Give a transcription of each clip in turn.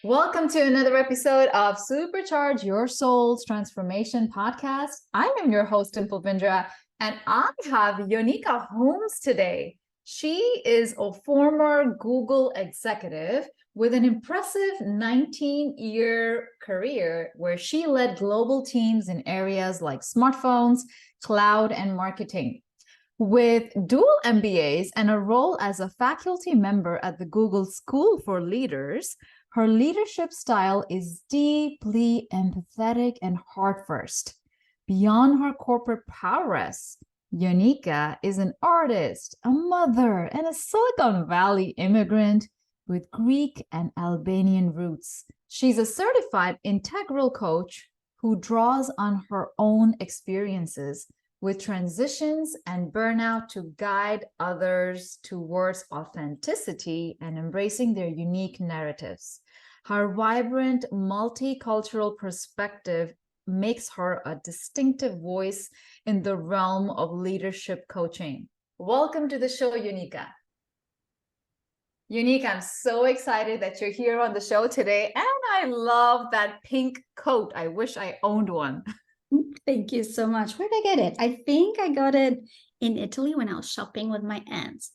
Welcome to another episode of Supercharge Your Soul's Transformation Podcast. I am your host, Dimple Bindra, and I have Jonika Hoomes today. She is a former Google executive with an impressive 19-year career where she led global teams in areas like smartphones, cloud, and marketing. With dual MBAs and a role as a faculty member at the Google School for Leaders, her leadership style is deeply empathetic and heart-first. Beyond her corporate prowess, Jonika is an artist, a mother, and a Silicon Valley immigrant with Greek and Albanian roots. She's a certified integral coach who draws on her own experiences with transitions and burnout to guide others towards authenticity and embracing their unique narratives. Her vibrant, multicultural perspective makes her a distinctive voice in the realm of leadership coaching. Welcome to the show, Jonika. Jonika, I'm so excited that you're here on the show today, and I love that pink coat. I wish I owned one. Thank you so much. Where'd I get it? I think I got it in Italy when I was shopping with my aunts.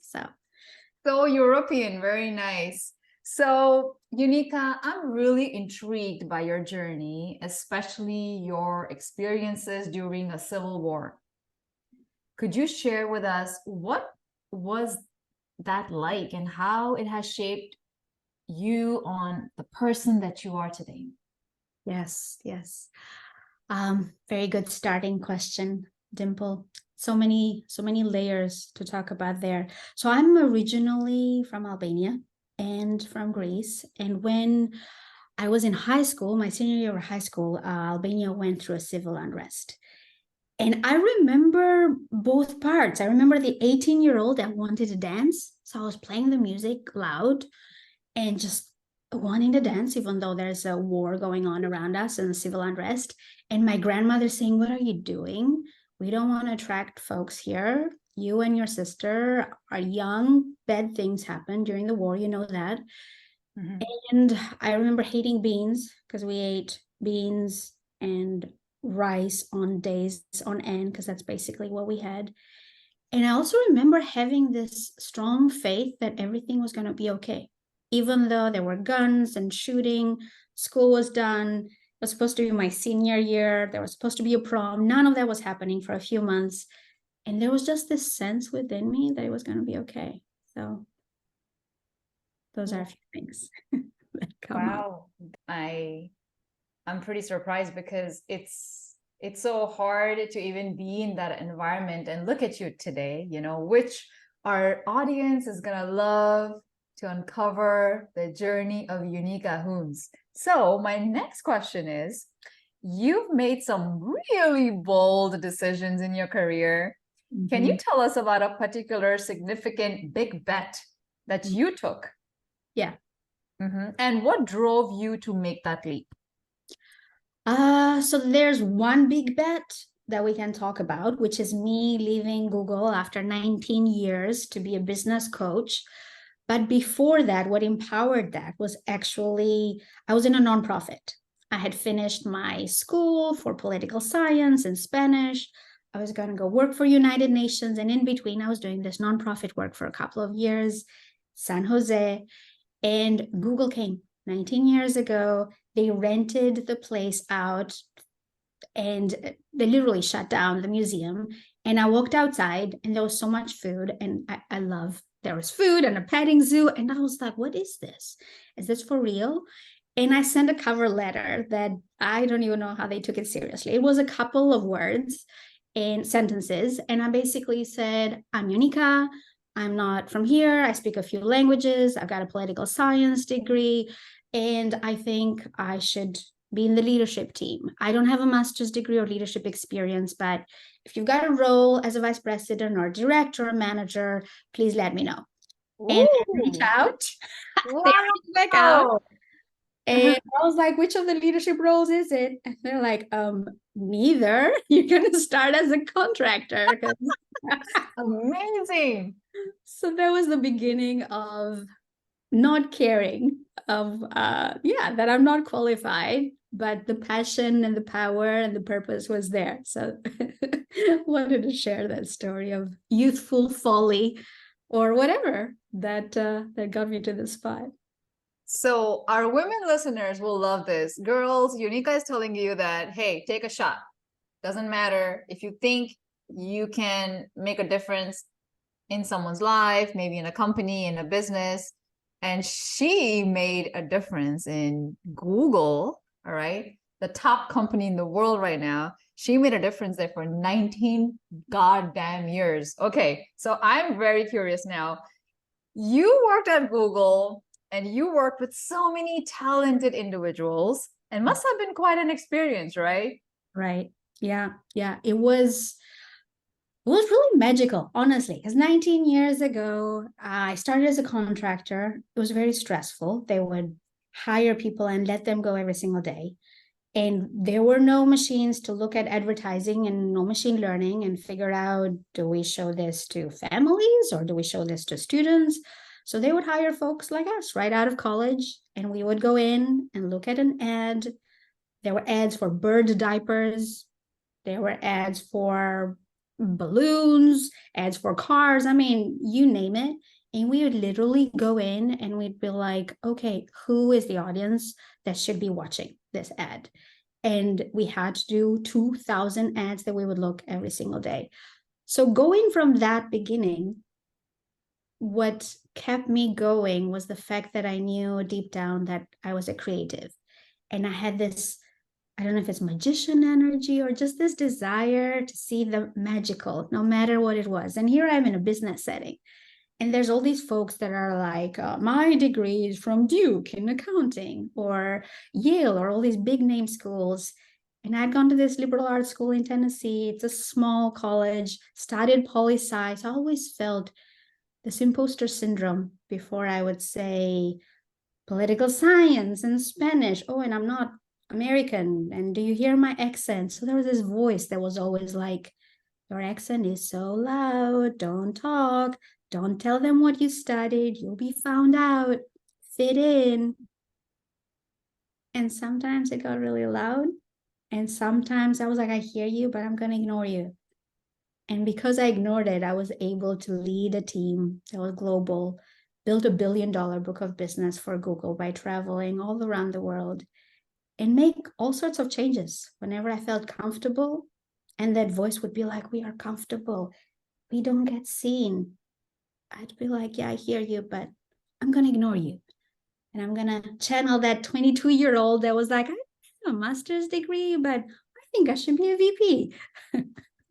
So European, very nice. So Jonika, I'm really intrigued by your journey, especially your experiences during a civil war. Could you share with us what was that like and how it has shaped you on the person that you are today? Yes. Very good starting question, Dimple. So many layers to talk about there. So I'm originally from Albania and from Greece. And when I was in high school, my senior year of high school, Albania went through a civil unrest. And I remember both parts. I remember the 18-year-old that wanted to dance. So I was playing the music loud and just wanting to dance, even though there's a war going on around us and civil unrest. And my grandmother saying, "What are you doing? We don't want to attract folks here. You and your sister are young. Bad things happen during the war. You know that." Mm-hmm. And I remember hating beans because we ate beans and rice on days on end because that's basically what we had. And I also remember having this strong faith that everything was going to be okay. Even though there were guns and shooting, school was done. It was supposed to be my senior year. There was supposed to be a prom. None of that was happening for a few months. And there was just this sense within me that it was going to be okay. So those are a few things that come up. I'm pretty surprised because it's so hard to even be in that environment and look at you today, which our audience is going to love to uncover the journey of Jonika Hoomes. So my next question is, you've made some really bold decisions in your career. Mm-hmm. Can you tell us about a particular significant big bet that you took? Yeah. Mm-hmm. And what drove you to make that leap? So there's one big bet that we can talk about, which is me leaving Google after 19 years to be a business coach. But before that, what empowered that was actually, I was in a nonprofit. I had finished my school for political science and Spanish. I was going to go work for United Nations. And in between, I was doing this nonprofit work for a couple of years, San Jose. And Google came 19 years ago. They rented the place out and they literally shut down the museum. And I walked outside and there was so much food. And I love there was food and a petting zoo. And I was like, what is this? Is this for real? And I sent a cover letter that I don't even know how they took it seriously. It was a couple of words and sentences. And I basically said, "I'm Jonika. I'm not from here. I speak a few languages. I've got a political science degree. And I think I should be in the leadership team. I don't have a master's degree or leadership experience, but if you've got a role as a vice president or director or manager, please let me know." Ooh. And reach out. Wow. They reached back out. And I was like, "Which of the leadership roles is it?" And they're like, "Neither. You're going to start as a contractor." Amazing. So that was the beginning of not caring that I'm not qualified, but the passion and the power and the purpose was there. So wanted to share that story of youthful folly or whatever that got me to this spot. So our women listeners will love this. Girls, Jonika is telling you that, hey, take a shot. Doesn't matter if you think you can make a difference in someone's life, maybe in a company, in a business. And she made a difference in Google, all right? The top company in the world right now. She made a difference there for 19 goddamn years. Okay, so I'm very curious now. You worked at Google and you worked with so many talented individuals and must have been quite an experience, right? Right. Yeah. Yeah. It was really magical, honestly, because 19 years ago, I started as a contractor. It was very stressful. They would hire people and let them go every single day. And there were no machines to look at advertising and no machine learning and figure out, do we show this to families or do we show this to students? So they would hire folks like us right out of college, and we would go in and look at an ad. There were ads for bird diapers. There were ads for balloons, ads for cars. I mean, you name it. And we would literally go in and we'd be like, okay, who is the audience that should be watching this ad? And we had to do 2,000 ads that we would look every single day. So going from that beginning, what kept me going was the fact that I knew deep down that I was a creative. And I had this, I don't know if it's magician energy or just this desire to see the magical, no matter what it was. And here I'm in a business setting. And there's all these folks that are like, my degree is from Duke in accounting or Yale or all these big name schools. And I'd gone to this liberal arts school in Tennessee. It's a small college, studied poli-sci. So I always felt this imposter syndrome before I would say political science and Spanish. Oh, and I'm not American. And do you hear my accent? So there was this voice that was always like, your accent is so loud. Don't talk. Don't tell them what you studied. You'll be found out. Fit in. And sometimes it got really loud. And sometimes I was like, I hear you, but I'm going to ignore you. And because I ignored it, I was able to lead a team that was global, build $1 billion book of business for Google by traveling all around the world and make all sorts of changes whenever I felt comfortable. And that voice would be like, we are comfortable. We don't get seen. I'd be like, yeah, I hear you, but I'm going to ignore you. And I'm going to channel that 22-year-old that was like, I have a master's degree, but I think I should be a VP.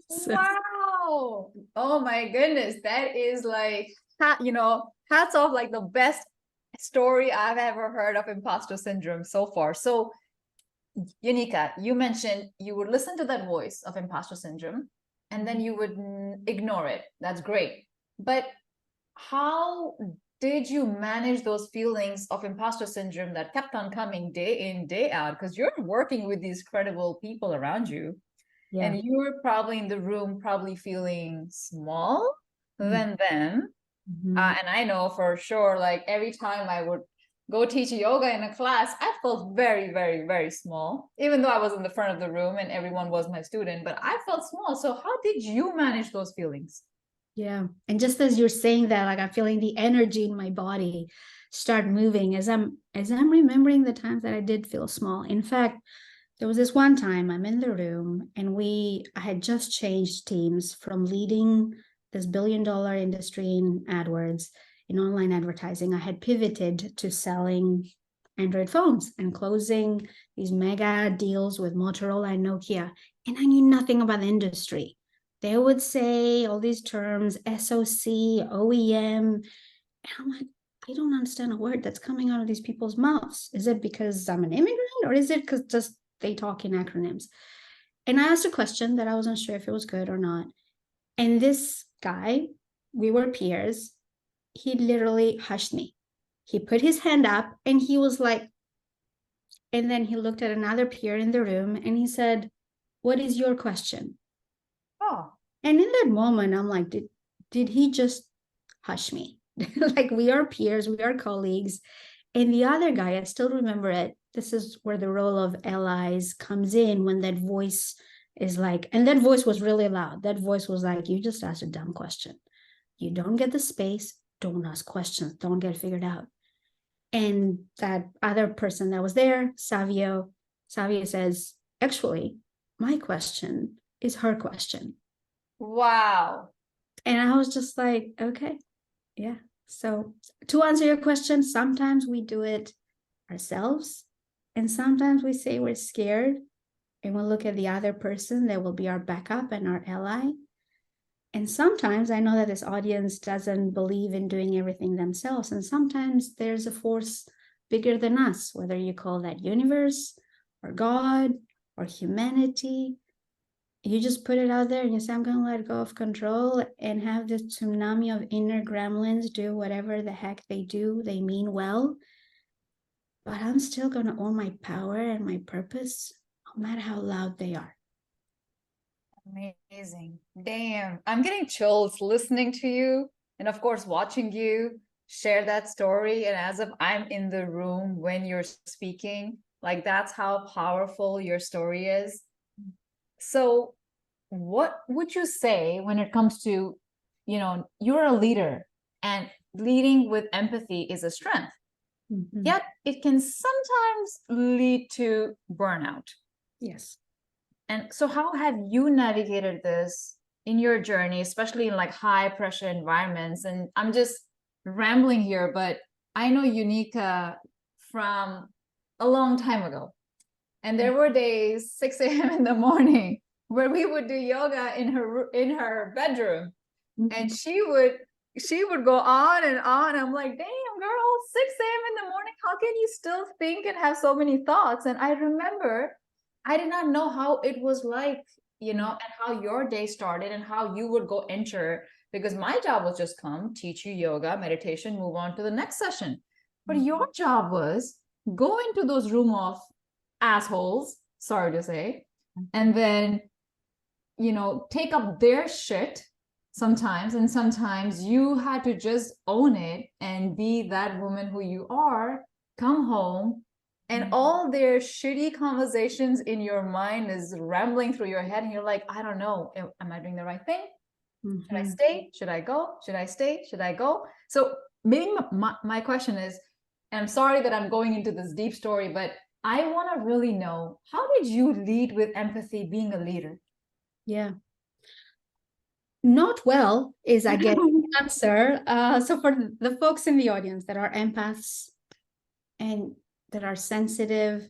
So. Wow. Oh my goodness. That is like, hats off, like the best story I've ever heard of imposter syndrome so far. So, Jonika, you mentioned you would listen to that voice of imposter syndrome and then you would ignore it. That's great. But how did you manage those feelings of imposter syndrome that kept on coming day in, day out? Because you're working with these credible people around you. Yeah. And you were probably in the room, probably feeling small than them. Mm-hmm. And I know for sure, like every time I would go teach yoga in a class, I felt very, very, very small, even though I was in the front of the room and everyone was my student, but I felt small. So how did you manage those feelings? Yeah. And just as you're saying that, like I'm feeling the energy in my body start moving as I'm remembering the times that I did feel small. In fact, there was this one time I'm in the room and I had just changed teams from leading this $1 billion industry in AdWords, in online advertising. I had pivoted to selling Android phones and closing these mega deals with Motorola and Nokia. And I knew nothing about the industry. They would say all these terms, SOC, OEM. And I'm like, I don't understand a word that's coming out of these people's mouths. Is it because I'm an immigrant or is it because just they talk in acronyms? And I asked a question that I wasn't sure if it was good or not. And this guy, we were peers, he literally hushed me. He put his hand up and he was like, and then he looked at another peer in the room and he said, what is your question? Oh. And in that moment, I'm like, did he just hush me? Like we are peers, we are colleagues. And the other guy, I still remember it. This is where the role of allies comes in, when that voice is like, and that voice was really loud. That voice was like, you just asked a dumb question. You don't get the space, don't ask questions, don't get figured out. And that other person that was there, Savio says, actually, my question is her question. Wow. And I was just like, okay, yeah. So to answer your question, sometimes we do it ourselves, and sometimes we say we're scared and we'll look at the other person that will be our backup and our ally. And sometimes I know that this audience doesn't believe in doing everything themselves. And sometimes there's a force bigger than us, whether you call that universe or God or humanity. You just put it out there and you say, I'm going to let go of control and have this tsunami of inner gremlins do whatever the heck they do. They mean well, but I'm still going to own my power and my purpose, no matter how loud they are. Amazing. Damn. I'm getting chills listening to you and, of course, watching you share that story. And as if I'm in the room when you're speaking, like that's how powerful your story is. So, what would you say when it comes to, you're a leader and leading with empathy is a strength, yet it can sometimes lead to burnout. Yes. And so how have you navigated this in your journey, especially in like high pressure environments? And I'm just rambling here, but I know Jonika from a long time ago. And there were days, 6 a.m. in the morning, where we would do yoga in her bedroom. And she would go on and on. I'm like, damn girl, 6 a.m. in the morning, how can you still think and have so many thoughts? And I remember I did not know how it was like, and how your day started and how you would go enter, because my job was just come, teach you yoga, meditation, move on to the next session. But your job was go into those room of assholes, sorry to say, and then, take up their shit sometimes. And sometimes you had to just own it and be that woman who you are, come home, and all their shitty conversations in your mind is rambling through your head. And you're like, I don't know, am I doing the right thing? Should I stay? Should I go? Should I stay? Should I go? So maybe my question is, and I'm sorry that I'm going into this deep story, but I want to really know, how did you lead with empathy being a leader? Yeah. Not well is, I get the answer. So for the folks in the audience that are empaths and that are sensitive,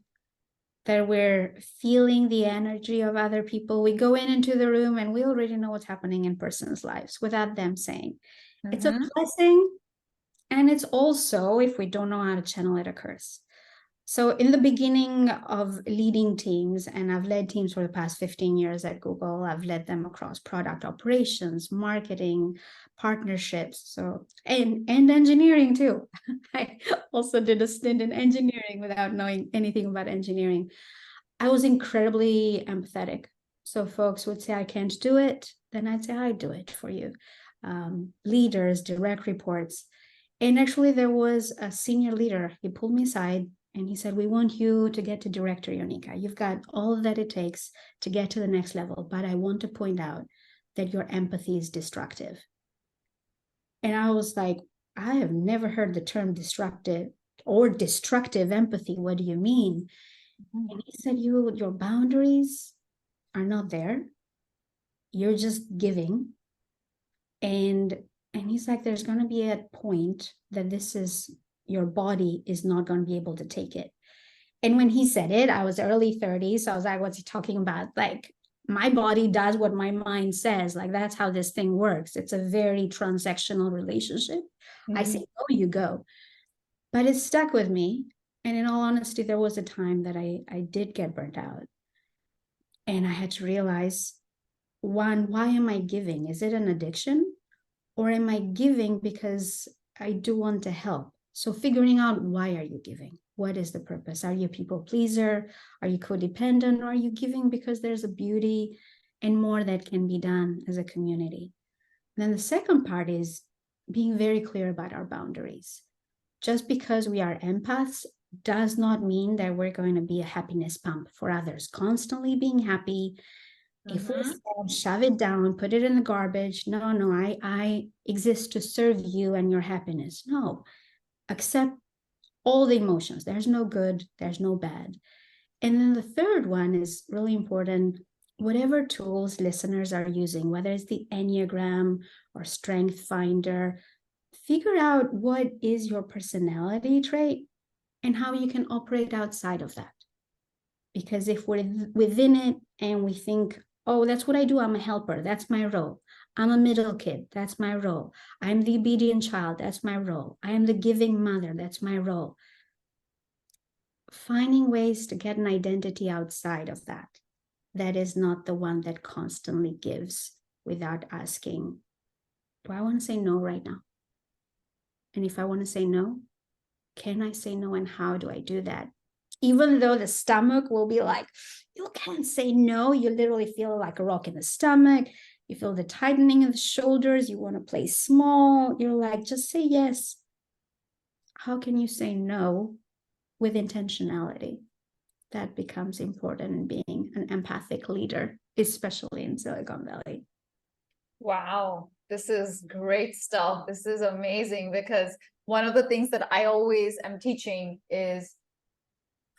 that we're feeling the energy of other people, we go into the room and we already know what's happening in person's lives without them saying. It's a blessing, and it's also, if we don't know how to channel it, a curse. So in the beginning of leading teams, and I've led teams for the past 15 years at Google, I've led them across product operations, marketing, partnerships, so and engineering too. I also did a stint in engineering without knowing anything about engineering. I was incredibly empathetic. So folks would say, I can't do it. Then I'd say, I do it for you. Leaders, direct reports. And actually there was a senior leader. He pulled me aside and he said, we want you to get to director, Jonika. You've got all that it takes to get to the next level. But I want to point out that your empathy is destructive. And I was like, I have never heard the term disruptive or destructive empathy. What do you mean? And he said, your boundaries are not there. You're just giving. And he's like, there's going to be a point that your body is not going to be able to take it. And when he said it, I was early 30s. So I was like, what's he talking about? Like, my body does what my mind says. Like, that's how this thing works. It's a very transactional relationship. I say, go, you go. But it stuck with me. And in all honesty, there was a time that I did get burnt out. And I had to realize, one, why am I giving? Is it an addiction? Or am I giving because I do want to help? So figuring out, why are you giving? What is the purpose? Are you a people pleaser? Are you codependent? Or are you giving because there's a beauty and more that can be done as a community? And then the second part is being very clear about our boundaries. just because we are empaths does not mean that we're going to be a happiness pump for others, constantly being happy. If we shove it down, put it in the garbage, no, I exist to serve you and your happiness. No, accept all the emotions. There's no good, there's no bad. And then the third one is really important. Whatever tools listeners are using, whether it's the Enneagram or Strength Finder, figure out what is your personality trait and how you can operate outside of that. Because if we're within it and we think, oh, that's what I do, I'm a helper, that's my role. I'm a middle kid, that's my role. I'm the obedient child, that's my role. I am the giving mother, that's my role. Finding ways to get an identity outside of that, that is not the one that constantly gives without asking, do I want to say no right now? And if I want to say no, can I say no, and how do I do that? Even though the stomach will be like, you can't say no, you literally feel like a rock in the stomach. You feel the tightening of the shoulders. You want to play small. You're like, just say yes. How can you say no with intentionality? That becomes important in being an empathic leader, especially in Silicon Valley. Wow, this is great stuff. This is amazing, because one of the things that I always am teaching is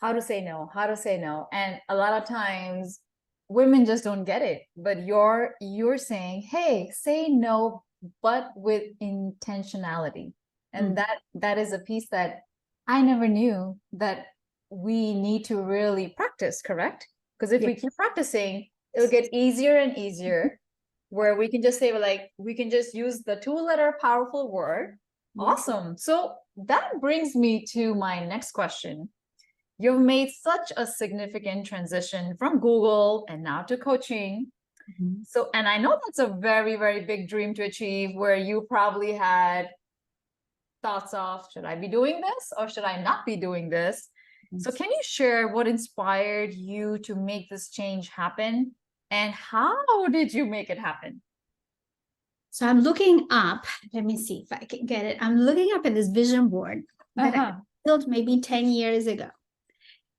how to say no, how to say no. And a lot of times women just don't get it. But you're saying, hey, say no, but with intentionality. And that is a piece that I never knew that we need to really practice, correct? Because if we keep practicing, it'll get easier and easier, where we can just say, like, we can just use the 2-letter powerful word. Awesome. So that brings me to my next question. You've made such a significant transition from Google and now to coaching. So, and I know that's a very, very big dream to achieve, where you probably had thoughts of, should I be doing this or should I not be doing this? So can you share what inspired you to make this change happen, and how did you make it happen? So I'm looking up, let me see if I can get it. I'm looking up at this vision board that I built maybe 10 years ago.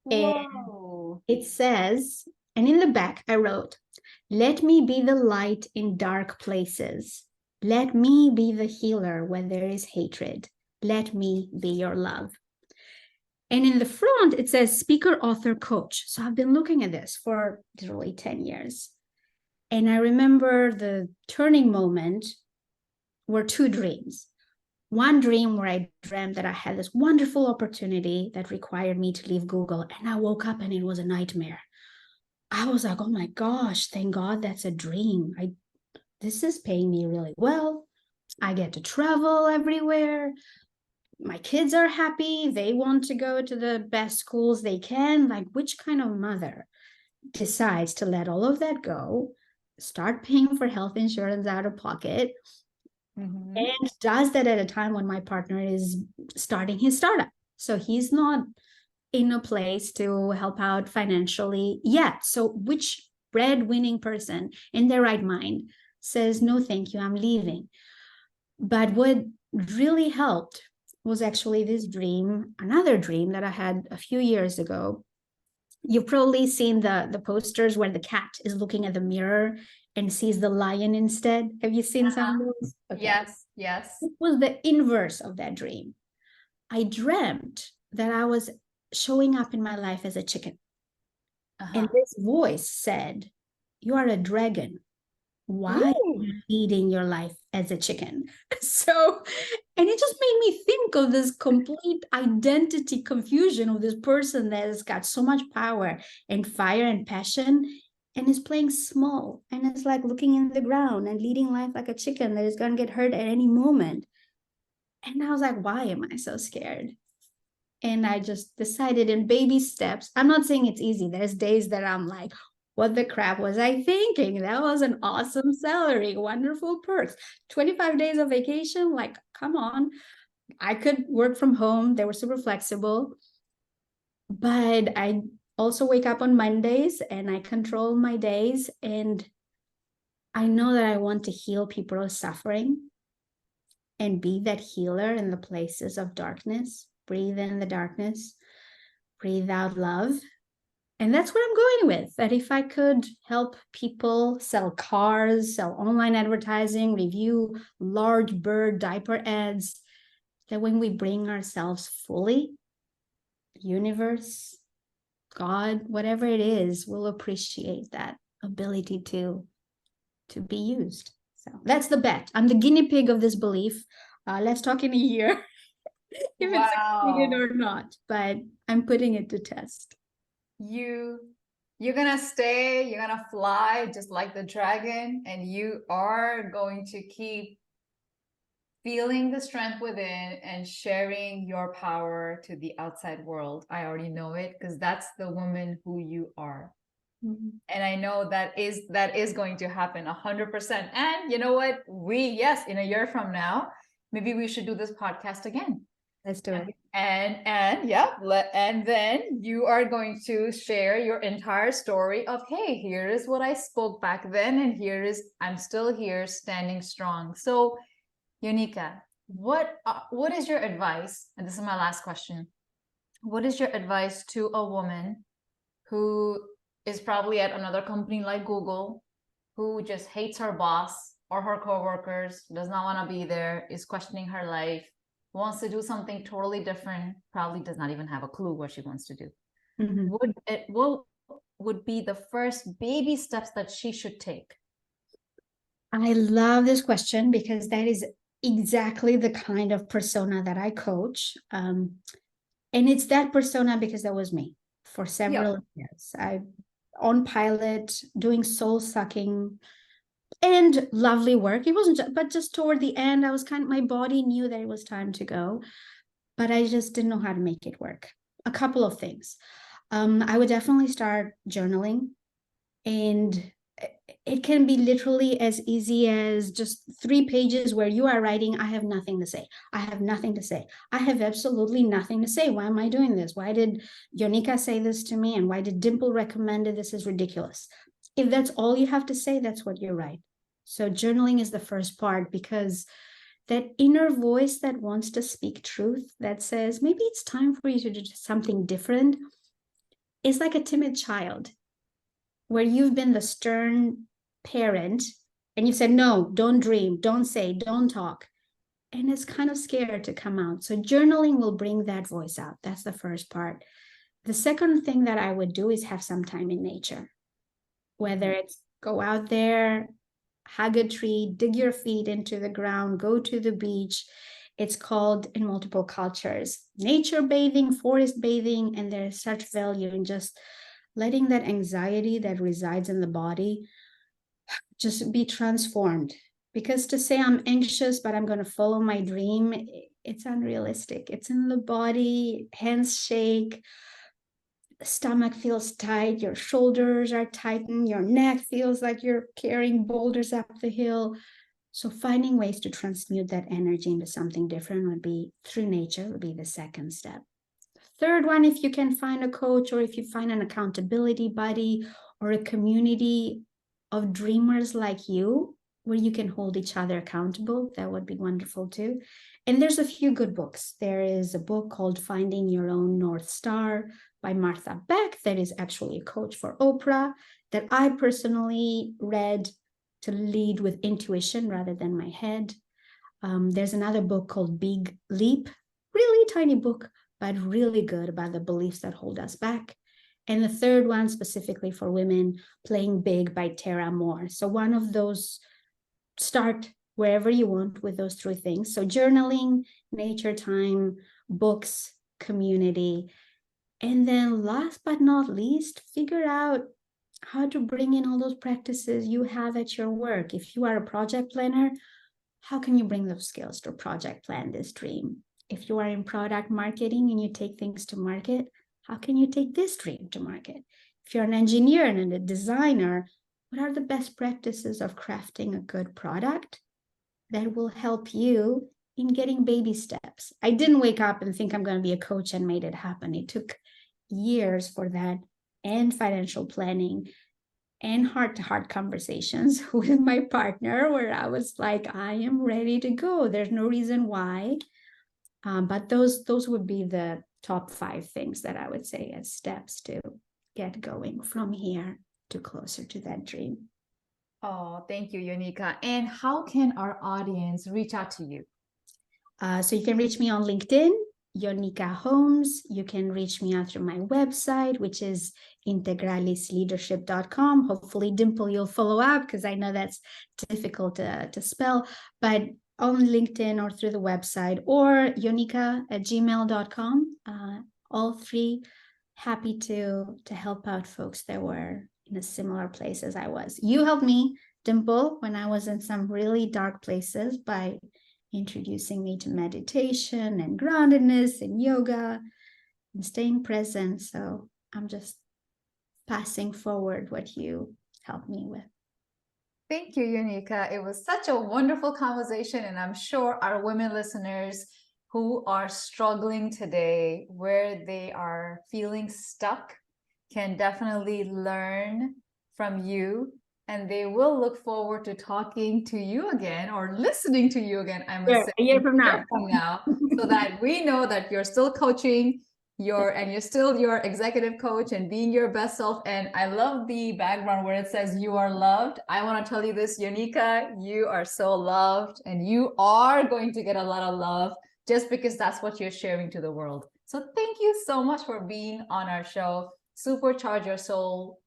Whoa. And it says, and in the back I wrote, let me be the light in dark places. Let me be the healer where there is hatred. Let me be your love. And in the front, it says speaker, author, coach. So I've been looking at this for literally 10 years. And I remember the turning moment were 2 dreams. One dream where I dreamt that I had this wonderful opportunity that required me to leave Google. And I woke up and it was a nightmare. I was like, oh my gosh, thank God that's a dream. This is paying me really well. I get to travel everywhere. My kids are happy. They want to go to the best schools they can. Like, which kind of mother decides to let all of that go, start paying for health insurance out of pocket, and does that at a time when my partner is starting his startup? So he's not in a place to help out financially yet. So which breadwinning person in their right mind says, no, thank you, I'm leaving? But what really helped was actually this dream, another dream that I had a few years ago. You've probably seen the posters where the cat is looking at the mirror and sees the lion instead. Have you seen some of those? Okay. Yes. It was the inverse of that dream. I dreamt that I was showing up in my life as a chicken. And this voice said, you are a dragon. Why are you leading your life as a chicken? So, and it just made me think of this complete identity confusion of this person that has got so much power and fire and passion and is playing small and is like looking in the ground and leading life like a chicken that is going to get hurt at any moment. And I was like, why am I so scared? And I just decided in baby steps. I'm not saying it's easy. There's days that I'm like, what the crap was I thinking? That was an awesome salary, wonderful perks, 25 days of vacation. Like, come on. I could work from home. They were super flexible. But I also wake up on Mondays and I control my days. And I know that I want to heal people suffering. and be that healer in the places of darkness. Breathe in the darkness, breathe out love. And that's what I'm going with, that if I could help people sell cars, sell online advertising, review large bird diaper ads, that when we bring ourselves fully, universe, God, whatever it is, will appreciate that ability to be used. So that's the bet. I'm the guinea pig of this belief. Let's talk in a year if it's succeeded Wow. or not, but I'm putting it to test. You're gonna stay, you're gonna fly just like the dragon, and you are going to keep feeling the strength within and sharing your power to the outside world. I already know it because that's the woman who you are. Mm-hmm. And I know that is going to happen 100%. And you know what? Yes, in a year from now, maybe we should do this podcast again. Let's do it. And yeah, and then you are going to share your entire story of, hey, here is what I spoke back then, and I'm still here standing strong. So, Jonika, what is your advice? And this is my last question. What is your advice to a woman who is probably at another company like Google, who just hates her boss or her coworkers, does not want to be there, is questioning her life, wants to do something totally different, probably does not even have a clue what she wants to do? Mm-hmm. What would be the first baby steps that she should take? I love this question because that is exactly the kind of persona that I coach. And it's that persona because that was me for several years. I on pilot, doing soul sucking and lovely work. It wasn't but just toward the end, I was my body knew that it was time to go, but I just didn't know how to make it work. A couple of things. I would definitely start journaling, and it can be literally as easy as just 3 pages where you are writing, I have nothing to say. I have nothing to say. I have absolutely nothing to say. Why am I doing this? Why did Jonika say this to me? And why did Dimple recommend it? This is ridiculous. If that's all you have to say, that's what you write. So journaling is the first part, because that inner voice that wants to speak truth, that says, maybe it's time for you to do something different, is like a timid child where you've been the stern parent and you said, no, don't dream, don't say, don't talk. And it's kind of scared to come out. So journaling will bring that voice out. That's the first part. The second thing that I would do is have some time in nature, whether it's go out there, hug a tree, dig your feet into the ground, go to the beach. It's called in multiple cultures nature bathing, forest bathing, and there's such value in just letting that anxiety that resides in the body just be transformed. Because to say I'm anxious, but I'm going to follow my dream, it's unrealistic. It's in the body, hands shake, stomach feels tight, your shoulders are tightened, your neck feels like you're carrying boulders up the hill. So finding ways to transmute that energy into something different would be through nature, would be the second step. Third one, if you can find a coach, or if you find an accountability buddy or a community of dreamers like you, where you can hold each other accountable, that would be wonderful too. And there's a few good books. There is a book called Finding Your Own North Star by Martha Beck, that is actually a coach for Oprah, that I personally read to lead with intuition rather than my head. There's another book called Big Leap, really tiny book, but really good, about the beliefs that hold us back. And the third one, specifically for women, Playing Big by Tara Moore. So one of those, start wherever you want with those 3 things. So journaling, nature time, books, community. And then last but not least, figure out how to bring in all those practices you have at your work. If you are a project planner, how can you bring those skills to project plan this dream? If you are in product marketing and you take things to market, how can you take this dream to market? If you're an engineer and a designer, what are the best practices of crafting a good product that will help you in getting baby steps? I didn't wake up and think I'm going to be a coach and made it happen. It took years for that, and financial planning. and heart-to-heart conversations with my partner where I was like, I am ready to go. There's no reason why. But those would be the top 5 things that I would say as steps to get going from here to closer to that dream. Oh, thank you, Jonika. And how can our audience reach out to you? So you can reach me on LinkedIn, Jonika Hoomes. You can reach me out through my website, which is integralisleadership.com. Hopefully, Dimple, you'll follow up because I know that's difficult to spell. But on LinkedIn or through the website or jonika@gmail.com. All 3 happy to help out folks that were in a similar place as I was. You helped me, Dimple, when I was in some really dark places by introducing me to meditation and groundedness and yoga and staying present. So I'm just passing forward what you helped me with. Thank you, Jonika. It was such a wonderful conversation, and I'm sure our women listeners who are struggling today, where they are feeling stuck, can definitely learn from you, and they will look forward to talking to you again or listening to you again, I must say, a year from now, so that we know that you're still coaching you're still your executive coach and being your best self. And I love the background where it says you are loved. I want to tell you this, Jonika, you are so loved, and you are going to get a lot of love just because that's what you're sharing to the world. So thank you so much for being on our show, Supercharge Your Soul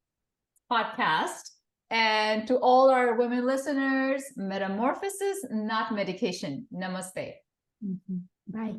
podcast. And to all our women listeners, metamorphosis, not medication. Namaste. Bye.